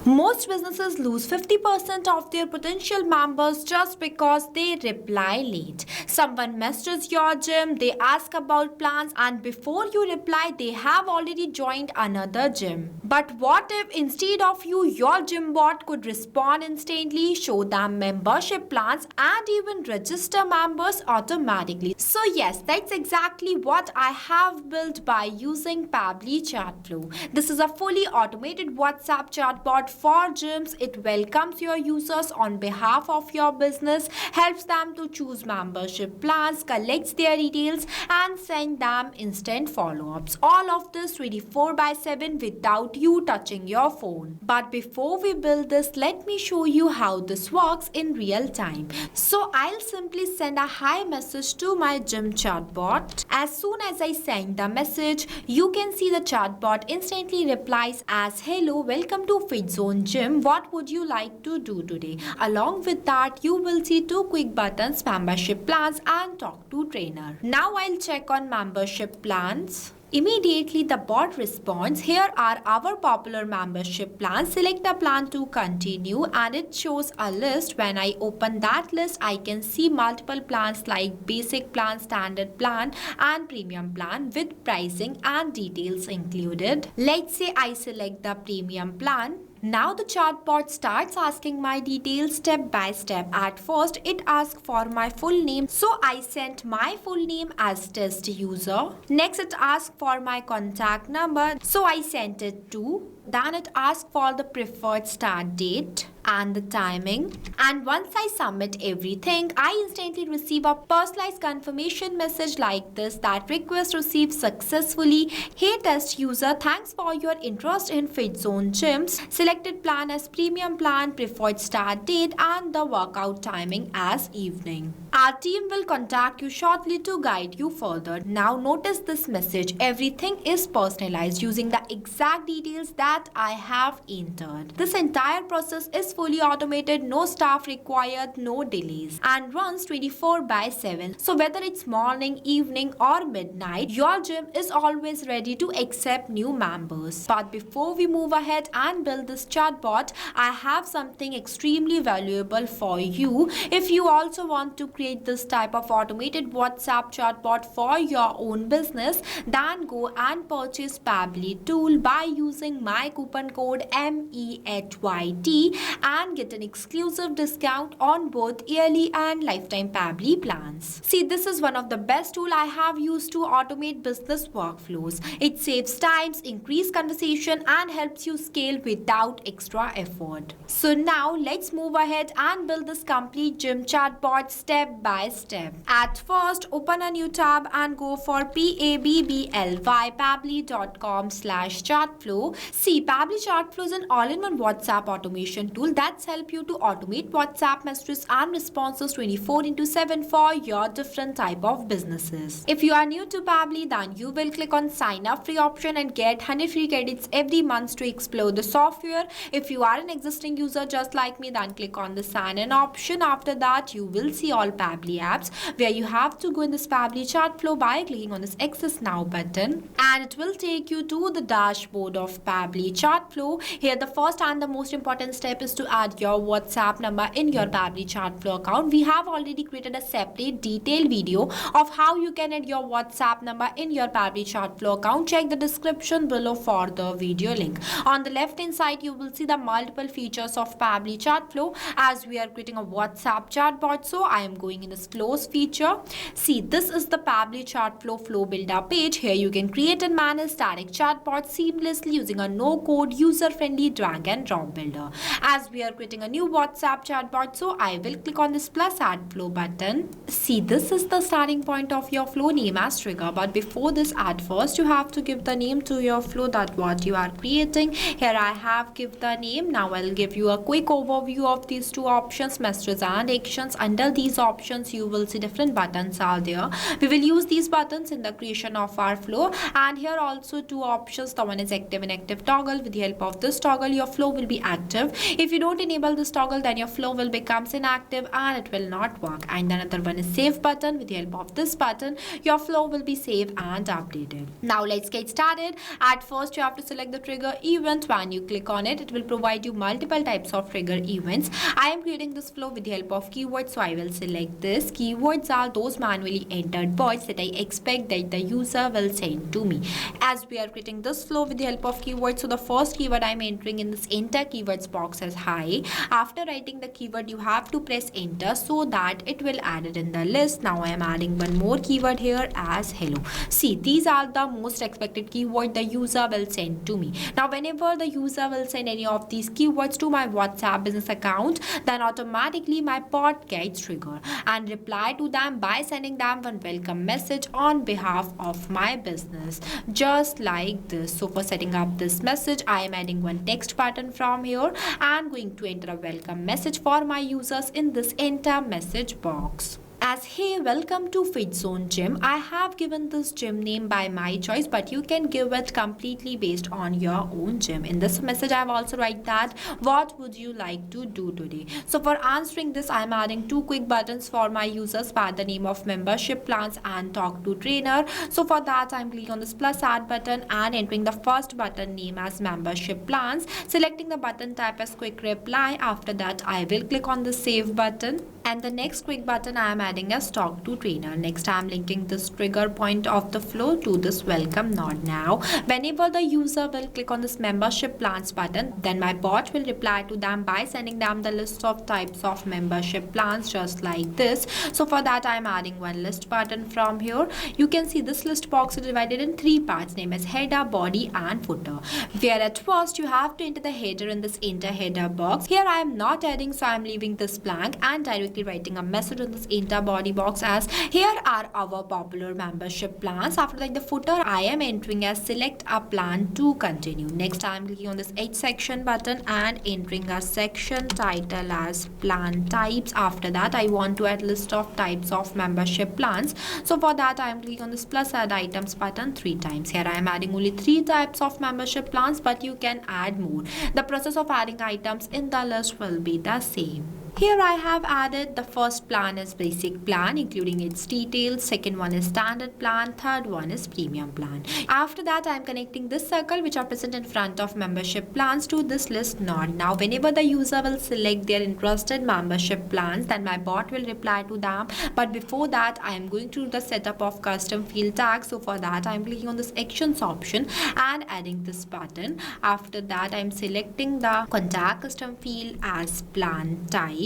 Most businesses lose 50% of their potential members just because they reply late. Someone messages your gym, they ask about plans, and before you reply, they have already joined another gym. But what if instead of you, your gym bot could respond instantly, show them membership plans, and even register members automatically? So yes, that's exactly what I have built by using Pabbly Chatflow. This is a fully automated WhatsApp chatbot for gyms. It welcomes your users on behalf of your business, helps them to choose membership plans, collects their details, and send them instant follow-ups. All of this 24/7 without you touching your phone. But before we build this, let me show you how this works in real time. So I'll simply send a hi message to my gym chatbot. As soon as I send the message, you can see the chatbot instantly replies as, "Hello, welcome to Fit Zone Gym. What would you like to do today?" Along with that, you will see two quick buttons, membership plans and talk to trainer. Now I'll check on membership plans. Immediately the bot responds, "Here are our popular membership plans. Select the plan to continue," and it shows a list. When I open that list, I can see multiple plans like basic plan, standard plan, and premium plan with pricing and details included. Let's say I select the premium plan. Now the chatbot starts asking my details step by step. At first, it asks for my full name, so I sent my full name as test user. Next, it asks for my contact number, so I sent it too. Then it asks for the preferred start date and the timing. And once I submit everything, I instantly receive a personalized confirmation message like this, that request received successfully. Hey test user, thanks for your interest in Fit Zone Gyms. Selected plan as premium plan, preferred start date, and the workout timing as evening. Our team will contact you shortly to guide you further. Now notice this message. Everything is personalized using the exact details that I have entered. This entire process is fully automated, no staff required, no delays, and runs 24/7. So whether it's morning, evening, or midnight, your gym is always ready to accept new members. But before we move ahead and build this chatbot, I have something extremely valuable for you. If you also want to create this type of automated WhatsApp chatbot for your own business, then go and purchase Pabbly tool by using my coupon code MEHYT and get an exclusive discount on both yearly and lifetime Pabbly plans. See, this is one of the best tools I have used to automate business workflows. It saves times, increase conversation, and helps you scale without extra effort. So now let's move ahead and build this complete gym chatbot step by step. At first, open a new tab and go for pabbly.com/chatflow. See, Pabbly Chatflow is an all-in-one WhatsApp automation tool that's help you to automate WhatsApp messages and responses 24/7 for your different type of businesses. If you are new to Pabbly, then you will click on sign up free option and get 100 free credits every month to explore the software. If you are an existing user just like me, then click on the sign in option. After that, you will see all Pabbly apps, where you have to go in this Pabbly Chatflow by clicking on this access now button, and it will take you to the dashboard of Pabbly Chatflow. Here the first and the most important step is to add your WhatsApp number in your Pabbly Chatflow account. We have already created a separate detailed video of how you can add your WhatsApp number in your Pabbly Chatflow account. Check the description below for the video link. On the left hand side, you will see the multiple features of Pabbly Chatflow. As we are creating a WhatsApp chatbot, so I am going in this flows feature. See, this is the Pabbly Chatflow flow builder page. Here you can create and manage static chatbots seamlessly using a no-code, user-friendly drag and drop builder. As we are creating a new WhatsApp chatbot, so I will click on this plus add flow button. See, this is the starting point of your flow, name as trigger. But before this, at first you have to give the name to your flow, that what you are creating. Here I have give the name. Now I'll give you a quick overview of these two options, messages and actions. Under these options, you will see different buttons are there. We will use these buttons in the creation of our flow. And here also two options. The one is active and active toggle. With the help of this toggle, your flow will be active. If you you don't enable this toggle, then your flow will become inactive and it will not work. And another one is save button. With the help of this button, your flow will be saved and updated. Now let's get started. At first, you have to select the trigger event. When you click on it, it will provide you multiple types of trigger events. I am creating this flow with the help of keywords, so I will select this. Keywords are those manually entered words that I expect that the user will send to me. As we are creating this flow with the help of keywords, so the first keyword I am entering in this enter keywords box is hi. After writing the keyword, you have to press enter so that it will add it in the list. Now I am adding one more keyword here as hello. See, these are the most expected keyword the user will send to me. Now whenever the user will send any of these keywords to my WhatsApp business account, then automatically my bot gets triggered and reply to them by sending them one welcome message on behalf of my business, just like this. So for setting up this message, I am adding one text button from here and going to enter a welcome message for my users in this enter message box. As hey, welcome to Fit Zone Gym. I have given this gym name by my choice, but you can give it completely based on your own gym. In this message, I have also write that what would you like to do today. So for answering this, I am adding two quick buttons for my users by the name of membership plans and talk to trainer. So for that, I am clicking on this plus add button and entering the first button name as membership plans, selecting the button type as quick reply. After that, I will click on the save button. And the next quick button I am adding as talk to trainer. Next I am linking this trigger point of the flow to this welcome node. Now whenever the user will click on this membership plans button, then my bot will reply to them by sending them the list of types of membership plans, just like this. So for that I am adding one list button from here. You can see this list box is divided in three parts, name as header, body and footer, where at first you have to enter the header in this enter header box. Here I am not adding, so I am leaving this blank and directly writing a message on this enter body box as here are our popular membership plans. After that, the footer I am entering as select a plan to continue. Next I am clicking on this H section button and entering a section title as plan types. After that I want to add list of types of membership plans. So for that I am clicking on this plus add items button 3 times. Here I am adding only 3 types of membership plans, but you can add more. The process of adding items in the list will be the same. Here I have added the first plan is basic plan including its details, second one is standard plan, third one is premium plan. After that I am connecting this circle which are present in front of membership plans to this list node. Now whenever the user will select their interested membership plans, then my bot will reply to them. But before that I am going to do the setup of custom field tags. So for that I am clicking on this actions option and adding this button. After that I am selecting the contact custom field as plan type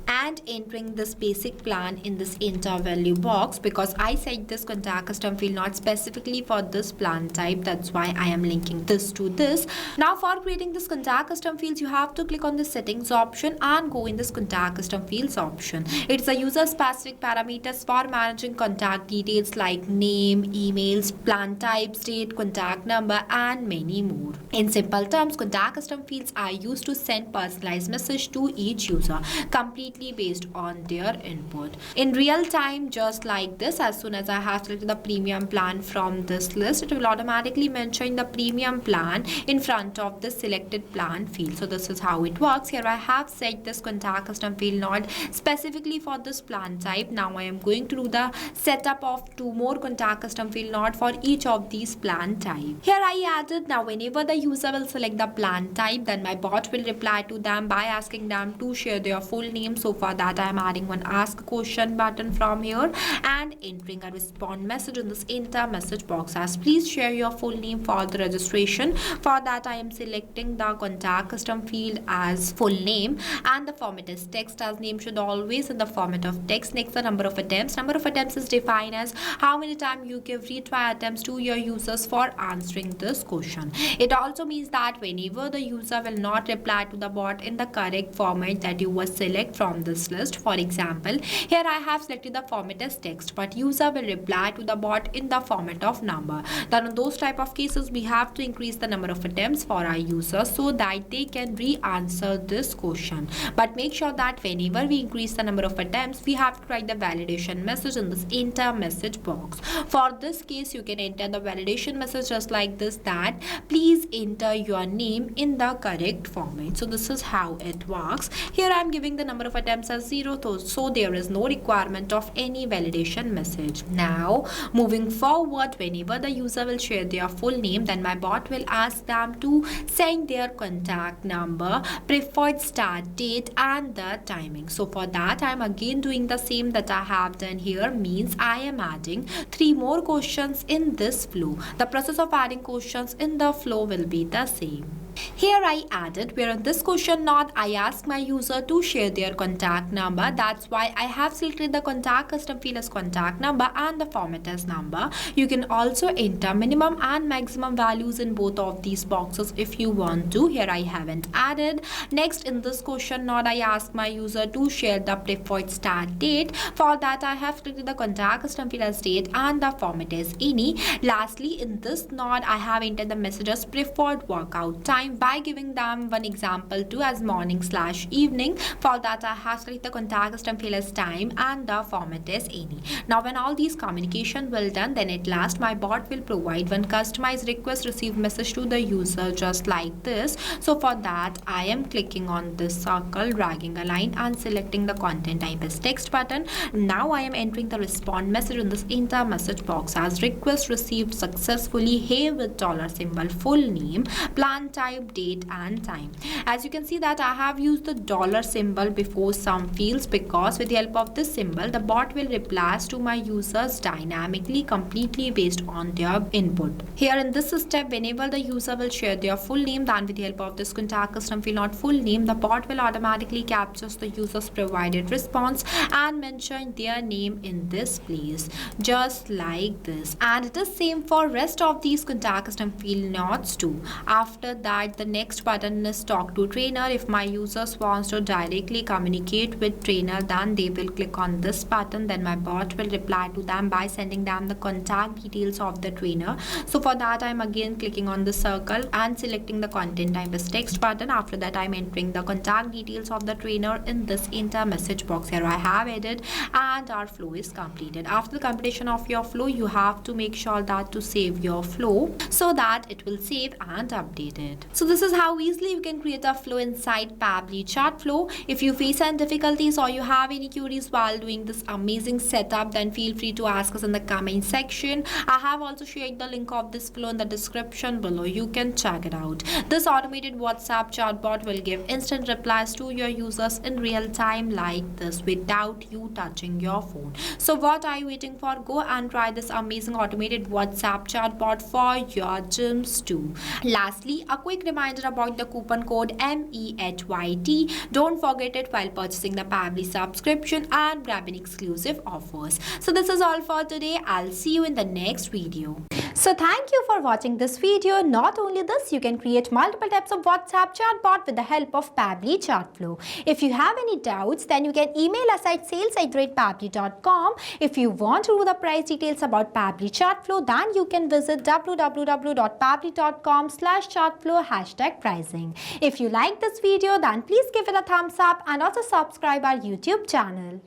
and entering this basic plan in this enter value box, because I set this contact custom field not specifically for this plan type. That's why I am linking this to this. Now for creating this contact custom fields, you have to click on the settings option and go in this contact custom fields option. It's a user specific parameters for managing contact details like name, emails, plan type, state, contact number and many more. In simple terms, contact custom fields are used to send personalized message to each user, completely based on their input in real time, just like this. As soon as I have selected the premium plan from this list, it will automatically mention the premium plan in front of the selected plan field. So this is how it works. Here I have set this contact custom field not specifically for this plan type. Now I am going to do the setup of 2 more contact custom field not for each of these plan type. Here I added, now whenever the user will select the plan type, then my bot will reply to them by asking them to share their full name. So for that I am adding one ask question button from here and entering a respond message in this enter message box as please share your full name for the registration. For that I am selecting the contact custom field as full name and the format is text, as name should always in the format of text. Next, the number of attempts. Number of attempts is defined as how many times you give retry attempts to your users for answering this question. It also means that whenever the user will not reply to the bot in the correct format that you were select from this list. For example, here I have selected the format as text, but user will reply to the bot in the format of number. Then in those type of cases, we have to increase the number of attempts for our users so that they can re-answer this question. But make sure that whenever we increase the number of attempts, we have to write the validation message in this enter message box. For this case, you can enter the validation message just like this, that please enter your name in the correct format. So this is how it works. Here I am giving the number of attempts as 0, so there is no requirement of any validation message. Now moving forward, whenever the user will share their full name, then my bot will ask them to send their contact number, preferred start date and the timing. So for that I am again doing the same that I have done here, means I am adding 3 more questions in this flow. The process of adding questions in the flow will be the same. Here I added, where in this question node I ask my user to share their contact number. That's why I have selected the contact custom field as contact number and the format as number. You can also enter minimum and maximum values in both of these boxes if you want to. Here I haven't added. Next, in this question node I ask my user to share the preferred start date. For that I have selected the contact custom field as date and the format as any. Lastly, in this node I have entered the messages preferred workout time by giving them one example too as morning/evening. For that I have selected the contact custom field as time and the format as any. Now when all these communication will done, then at last my bot will provide one customized request receive message to the user just like this. So for that I am clicking on this circle, dragging a line and selecting the content type as text button. Now I am entering the respond message in this enter message box as request received successfully, hey with $symbol, full name, plan type, date and time. As you can see that I have used the $symbol before some fields, because with the help of this symbol the bot will reply to my users dynamically, completely based on their input. Here in this step, whenever the user will share their full name, then with the help of this contact custom field not full name, the bot will automatically captures the user's provided response and mention their name in this place just like this. And it is same for rest of these contact custom field nodes too. After that, the next button is talk to trainer. If my users wants to directly communicate with trainer, then they will click on this button. Then my bot will reply to them by sending them the contact details of the trainer. So for that I am again clicking on the circle and selecting the content type as text button. After that I am entering the contact details of the trainer in this enter message box. Here I have added and our flow is completed. After the completion of your flow, you have to make sure that to save your flow so that it will save and update it. So this is how easily you can create a flow inside Pabbly Chatflow. If you face any difficulties or you have any queries while doing this amazing setup, then feel free to ask us in the comment section. I have also shared the link of this flow in the description below. You can check it out. This automated WhatsApp chatbot will give instant replies to your users in real time like this without you touching your phone. So what are you waiting for? Go and try this amazing automated WhatsApp chatbot for your gyms too. Lastly, a quick reminder about the coupon code MEHYT. Don't forget it while purchasing the Pabbly subscription and grabbing exclusive offers. So this is all for today. I'll see you in the next video. So thank you for watching this video. Not only this, you can create multiple types of WhatsApp chatbot with the help of Pabbly Chatflow. If you have any doubts, then you can email us at sales@pabbly.com. If you want to know the price details about Pabbly Chatflow, then you can visit www.pabbly.com/chatflow #pricing. If you like this video, then please give it a thumbs up and also subscribe our YouTube channel.